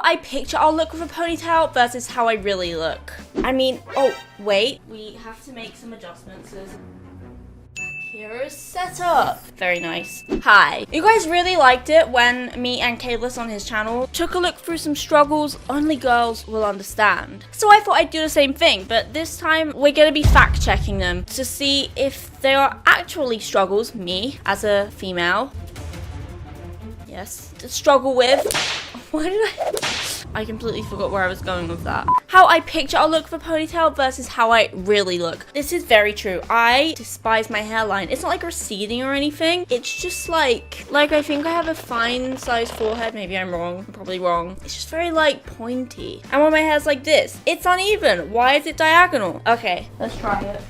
I picture I'll look with a ponytail versus how I really look. I mean, oh, wait. We have to make some adjustments. Kiera's setup. Very nice. Hi. You guys really liked it when me and Kayla's on his channel took a look through some struggles only girls will understand. So I thought I'd do the same thing, but this time we're going to be fact checking them to see if they are actually struggles me as a female. Yes. To struggle with. Why did I completely forgot where I was going with that. How I picture I'll look for ponytail versus how I really look. This is very true. I despise my hairline. It's not like receding or anything. It's just like I think I have a fine size forehead. Maybe I'm wrong. I'm probably wrong. It's just very like pointy. And when my hair's like this, it's uneven. Why is it diagonal? Okay, let's try it.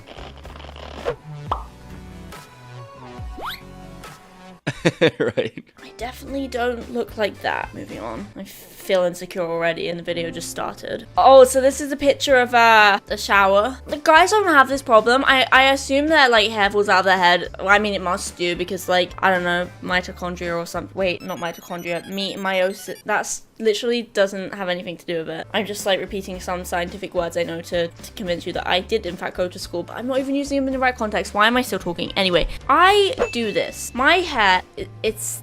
Right. I definitely don't look like that. Moving on. I feel insecure already and the video just started. Oh, so this is a picture of the shower. The guys don't have this problem. I assume that like hair falls out of their head. Well, I mean, it must do because like, I don't know, mitochondria or something. Wait, not mitochondria. Meiosis. That's literally doesn't have anything to do with it. I'm just like repeating some scientific words I know to convince you that I did in fact go to school, but I'm not even using them in the right context. Why am I still talking? Anyway, I do this. My hair, it's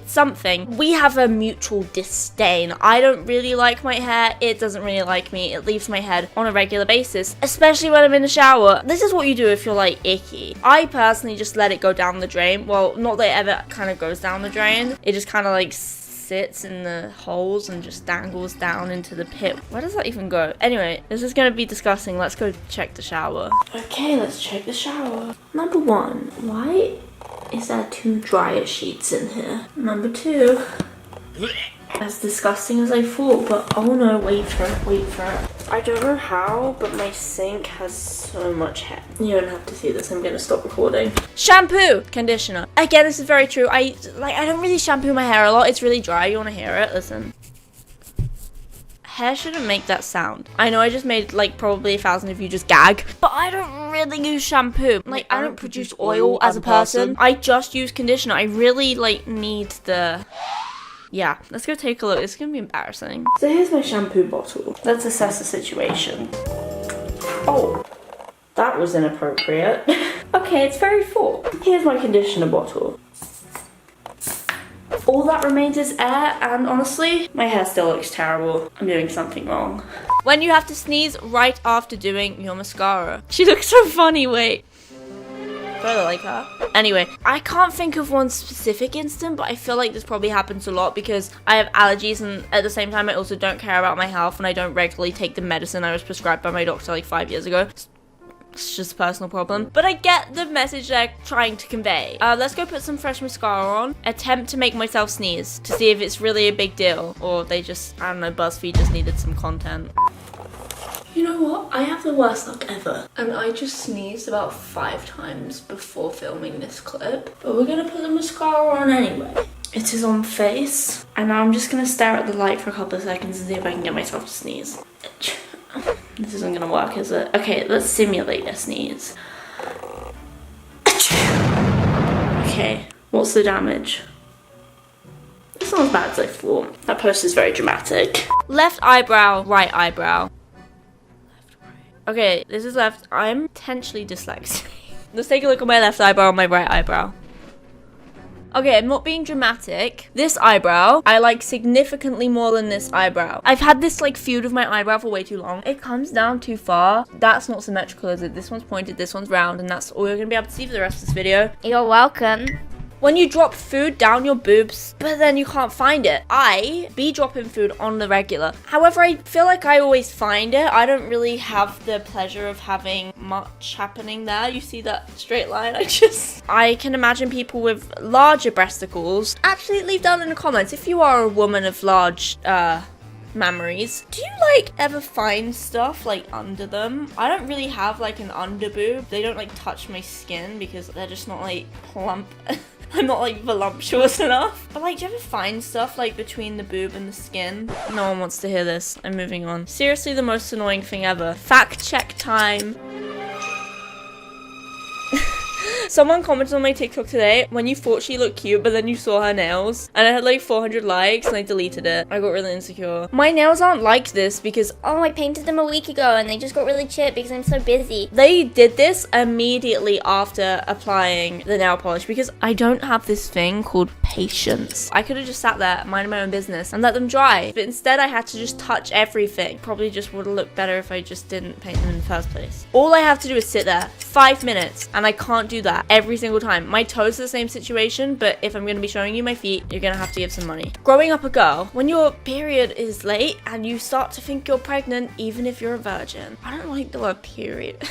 something. We have a mutual disdain. I don't really like my hair. It doesn't really like me. It leaves my head on a regular basis, especially when I'm in the shower. This is what you do if you're like icky. I personally just let it go down the drain. Well, not that it ever kind of goes down the drain. It just kind of like sits in the holes and just dangles down into the pit. Where does that even go? Anyway, this is going to be disgusting. Let's go check the shower. Okay, let's check the shower. Number one, why is there 2 dryer sheets in here? Number 2, as disgusting as I thought, but oh no, wait for it. I don't know how, but my sink has so much hair. You don't have to see this, I'm gonna stop recording. Shampoo! Conditioner. Again, this is very true. I don't really shampoo my hair a lot. It's really dry. You wanna hear it? Listen. Hair shouldn't make that sound. I know I just made like probably 1,000 of you just gag, but I don't really use shampoo. Like I don't produce oil as a person. I just use conditioner. I really like need the... Yeah, let's go take a look. It's gonna be embarrassing. So here's my shampoo bottle. Let's assess the situation. Oh, that was inappropriate. Okay, it's very full. Here's my conditioner bottle. All that remains is air, and honestly, my hair still looks terrible. I'm doing something wrong. When you have to sneeze right after doing your mascara. She looks so funny, wait. Do I look like her? Anyway, I can't think of one specific instant, but I feel like this probably happens a lot because I have allergies, and at the same time I also don't care about my health and I don't regularly take the medicine I was prescribed by my doctor like 5 years ago. It's just a personal problem. But I get the message they're trying to convey. Let's go put some fresh mascara on. Attempt to make myself sneeze to see if it's really a big deal or they just, I don't know, BuzzFeed just needed some content. You know what? I have the worst luck ever. And I just sneezed about 5 times before filming this clip. But we're gonna put the mascara on anyway. It is on face. And now I'm just gonna stare at the light for a couple of seconds and see if I can get myself to sneeze. This isn't gonna work, is it? Okay, let's simulate a sneeze. Okay, what's the damage? It's not as bad as I thought. That post is very dramatic. Left eyebrow, right eyebrow. Okay, this is left. I'm potentially dyslexic. Let's take a look at my left eyebrow and my right eyebrow. Okay, I'm not being dramatic. This eyebrow, I like significantly more than this eyebrow. I've had this like feud with my eyebrow for way too long. It comes down too far. That's not symmetrical, is it? This one's pointed, this one's round, and that's all you're gonna be able to see for the rest of this video. You're welcome. When you drop food down your boobs, but then you can't find it. I be dropping food on the regular. However, I feel like I always find it. I don't really have the pleasure of having much happening there. You see that straight line? I can imagine people with larger breasticles. Actually, leave down in the comments if you are a woman of large, mammaries. Do you like ever find stuff like under them? I don't really have like an under boob. They don't like touch my skin because they're just not like plump. I'm not like voluptuous enough. But like, do you ever find stuff like between the boob and the skin? No one wants to hear this. I'm moving on. Seriously, the most annoying thing ever. Fact check time. Someone commented on my TikTok today when you thought she looked cute, but then you saw her nails, and it had like 400 likes, and I deleted it. I got really insecure. My nails aren't like this because, oh, I painted them a week ago and they just got really chipped because I'm so busy. they did this immediately after applying the nail polish because I don't have this thing called patience. I could have just sat there, minding my own business, and let them dry, but instead I had to just touch everything. Probably just would have looked better if I just didn't paint them in the first place. All I have to do is sit there 5 minutes, and I can't do that every single time. My toes are the same situation, but if I'm going to be showing you my feet, you're going to have to give some money. Growing up a girl, when your period is late and you start to think you're pregnant, even if you're a virgin. I don't like the word period.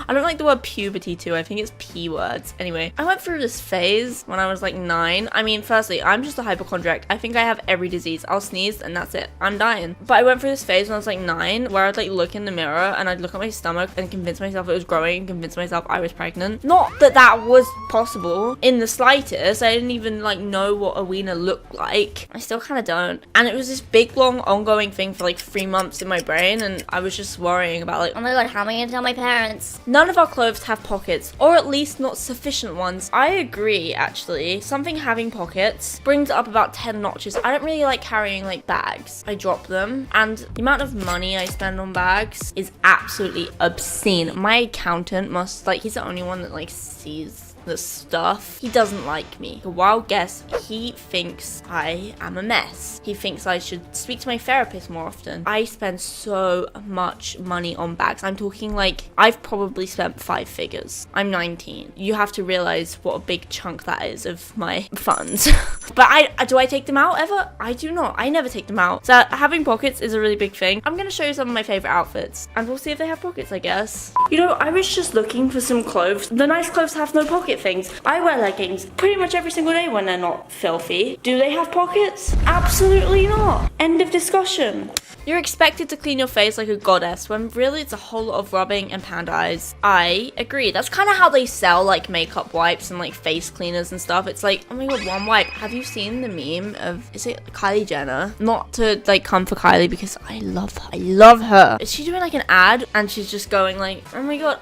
I don't like the word puberty too. I think it's P words. Anyway, I went through this phase when I was like 9. I mean, firstly, I'm just a hypochondriac. I think I have every disease. I'll sneeze and that's it. I'm dying. But I went through this phase when I was like 9 where I'd like look in the mirror and I'd look at my stomach and convince myself it was growing and convince myself I was pregnant. Not that that was possible in the slightest. I didn't even like know what a wiener looked like. I still kind of don't. And it was this big, long, ongoing thing for like 3 months in my brain, and I was just worrying about like, Oh my god, how am I gonna tell my parents? none of our clothes have pockets, or at least not sufficient ones. I agree, actually. Something having pockets brings it up about 10 notches. I don't really like carrying like bags. I drop them, and the amount of money I spend on bags is absolutely obscene. My accountant must, like, he's the only one that like sees the stuff. He doesn't like me. A wild guess, he thinks I am a mess. He thinks I should speak to my therapist more often. I spend so much money on bags. I'm talking like, I've probably spent 5 figures. I'm 19. You have to realize what a big chunk that is of my funds. But do I take them out ever? I do not. I never take them out. So having pockets is a really big thing. I'm gonna show you some of my favorite outfits, and we'll see if they have pockets, I guess. You know, I was just looking for some clothes. The nice clothes have no pockets. Things. I wear leggings pretty much every single day when they're not filthy. Do they have pockets? Absolutely not. End of discussion. You're expected to clean your face like a goddess when really it's a whole lot of rubbing and panda eyes. I agree. That's kind of how they sell like makeup wipes and like face cleaners and stuff. It's like, oh my god, one wipe. Have you seen the meme of, is it Kylie Jenner? Not to like come for Kylie because I love her. I love her. Is she doing like an ad and she's just going like, oh my god,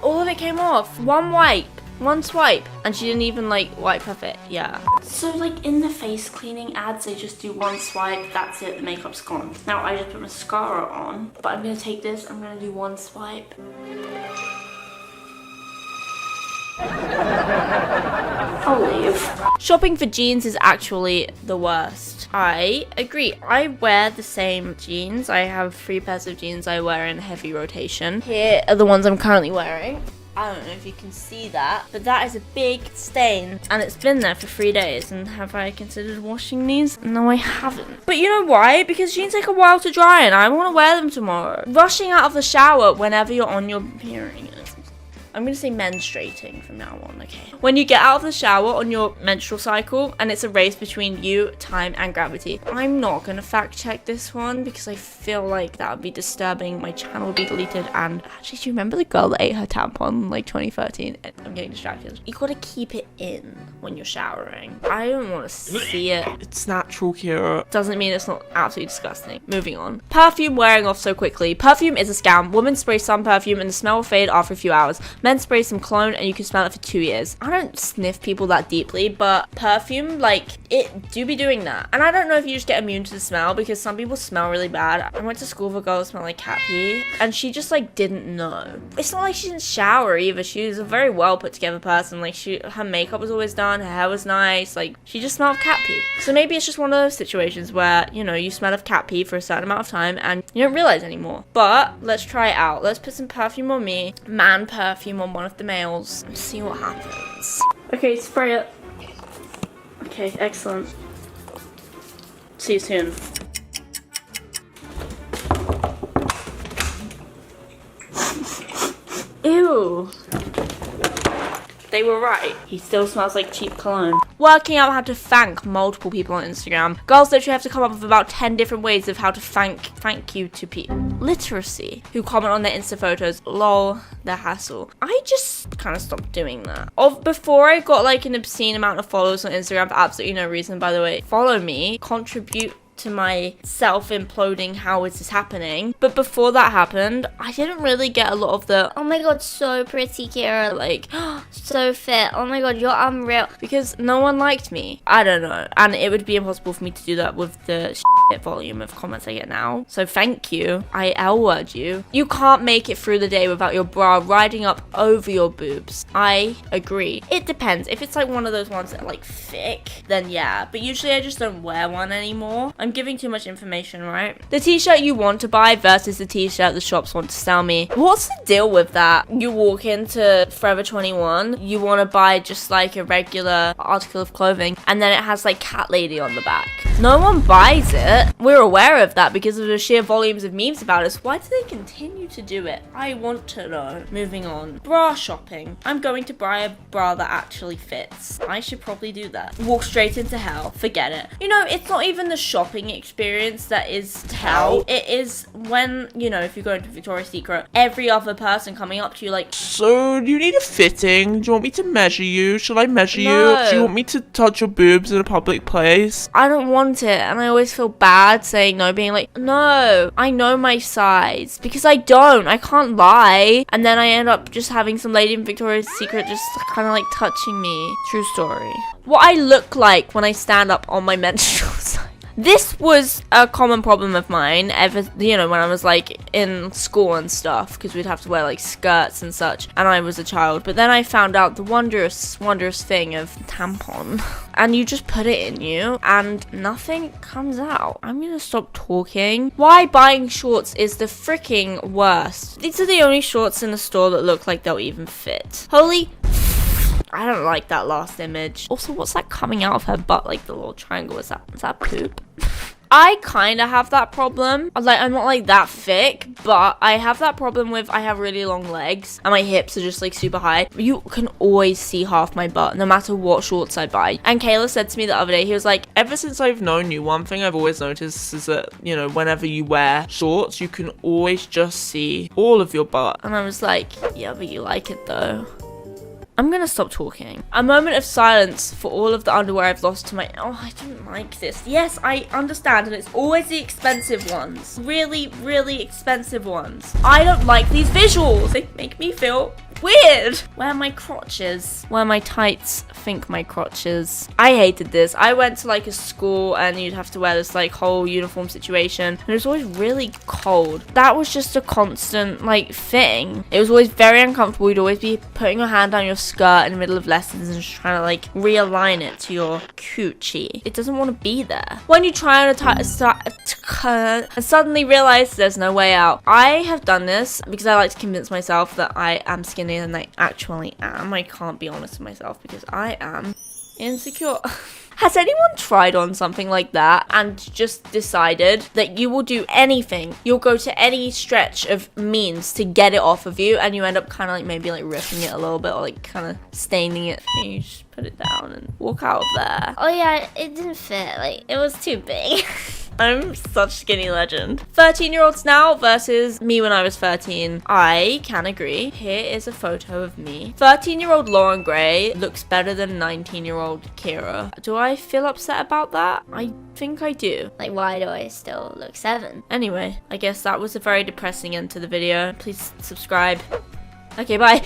all of it came off. One wipe. One swipe, and she didn't even like wipe her face. Yeah. So like in the face cleaning ads, they just do one swipe, that's it, the makeup's gone. Now I just put mascara on, but I'm gonna take this, I'm gonna do one swipe. I'll leave. Shopping for jeans is actually the worst. I agree. I wear the same jeans. I have 3 pairs of jeans I wear in heavy rotation. Here are the ones I'm currently wearing. I don't know if you can see that, but that is a big stain, and it's been there for 3 days. And have I considered washing these? No, I haven't. But you know why? Because jeans take a while to dry, and I want to wear them tomorrow. Rushing out of the shower whenever you're on your period. I'm gonna say menstruating from now on, okay? When you get out of the shower on your menstrual cycle and it's a race between you, time, and gravity. I'm not gonna fact check this one because I feel like that would be disturbing. My channel would be deleted. And actually, do you remember the girl that ate her tampon in like 2013? I'm getting distracted. You gotta keep it in when you're showering. I don't wanna see it. It's natural, Kiera. Doesn't mean it's not absolutely disgusting. Moving on. Perfume wearing off so quickly. Perfume is a scam. Women spray some perfume and the smell will fade after a few hours. Men spray some cologne and you can smell it for 2 years. I don't sniff people that deeply, but perfume, like, it do be doing that. And I don't know if you just get immune to the smell because some people smell really bad. I went to school with a girl that smelled like cat pee and she just like didn't know. It's not like she didn't shower either. She was a very well put together person. Like her makeup was always done, her hair was nice, like she just smelled of cat pee. So maybe it's just one of those situations where, you know, you smell of cat pee for a certain amount of time and you don't realize anymore. But let's try it out. Let's put some perfume on me, man perfume on one of the males, and see what happens. Okay, spray it. Okay, excellent. See you soon. Ew. They were right. He still smells like cheap cologne. Working out how to thank multiple people on Instagram. Girls literally have to come up with about 10 different ways of how to thank you to people. Literacy. Who comment on their Insta photos. Lol, the hassle. I just kind of stopped doing that. Before I got like an obscene amount of followers on Instagram for absolutely no reason, by the way. Follow me. Contribute to myself imploding, how is this happening? But before that happened, I didn't really get a lot of the, Oh my god, so pretty, Kiera. like, So fit. Oh my god, you're unreal. because no one liked me. I don't know. And it would be impossible for me to do that with the shit volume of comments I get now. So thank you. I L-word you. You can't make it through the day without your bra riding up over your boobs. I agree. It depends. If it's like one of those ones that are like thick, then yeah. But usually I just don't wear one anymore. I'm giving too much information, right? The t-shirt you want to buy versus the t-shirt the shops want to sell me. What's the deal with that? You walk into Forever 21, you want to buy just like a regular article of clothing, and then it has like cat lady on the back. No one buys it. We're aware of that because of the sheer volumes of memes about us. Why do they continue to do it? I want to know. Moving on. Bra shopping. I'm going to buy a bra that actually fits. I should probably do that. Walk straight into hell. Forget it. You know, it's not even the shopping experience that is hell. It is when, you know, if you go into Victoria's Secret, every other person coming up to you like, So, do you need a fitting? Do you want me to measure you? Should I measure No. you? Do you want me to touch your boobs in a public place? I don't want it, and I always feel bad saying no, being like, no, I know my size, because I don't. I can't lie. And then I end up just having some lady in Victoria's Secret just kind of like touching me. True story. What I look like when I stand up on my menstrual cycle. This was a common problem of mine ever, you know, when I was like in school and stuff, because we'd have to wear like skirts and such, and I was a child. But then I found out the wondrous, wondrous thing of tampon, and you just put it in you and nothing comes out. I'm gonna stop talking. Why buying shorts is the freaking worst. These are the only shorts in the store that look like they'll even fit. Holy, I don't like that last image. Also, what's that coming out of her butt, like the little triangle? Is that poop? I kind of have that problem. Like, I'm not like that thick, but I have that problem with, I have really long legs and my hips are just like super high. You can always see half my butt no matter what shorts I buy. And Kayla said to me the other day, he was like, Ever since I've known you, one thing I've always noticed is that, you know, whenever you wear shorts, you can always just see all of your butt. and I was like, yeah, but you like it though. I'm gonna stop talking. A moment of silence for all of the underwear I've lost to my... Oh, I don't like this. Yes, I understand, and it's always the expensive ones. Really, really expensive ones. I don't like these visuals. They make me feel weird. Where are my crotches? Where are my tights? Think my crotches. I hated this. I went to like a school and you'd have to wear this like whole uniform situation, and it was always really cold. That was just a constant like thing. It was always very uncomfortable. You'd always be putting your hand down your skirt in the middle of lessons and just trying to like realign it to your coochie. It doesn't want to be there. When you try on and suddenly realize there's no way out. I have done this because I like to convince myself that I am skinnier than I actually am. I can't be honest with myself because I am insecure. Has anyone tried on something like that and just decided that you will do anything? You'll go to any stretch of means to get it off of you, and you end up kind of like maybe like ripping it a little bit or like kind of staining it. And you just put it down and walk out of there. Oh yeah, it didn't fit. Like, it was too big. I'm such skinny legend. 13-year-olds now versus me when I was 13. I can agree. Here is a photo of me. 13-year-old Lauren Gray looks better than 19-year-old Kiera. Do I feel upset about that? I think I do. Like, why do I still look 7? Anyway, I guess that was a very depressing end to the video. Please subscribe. Okay, bye.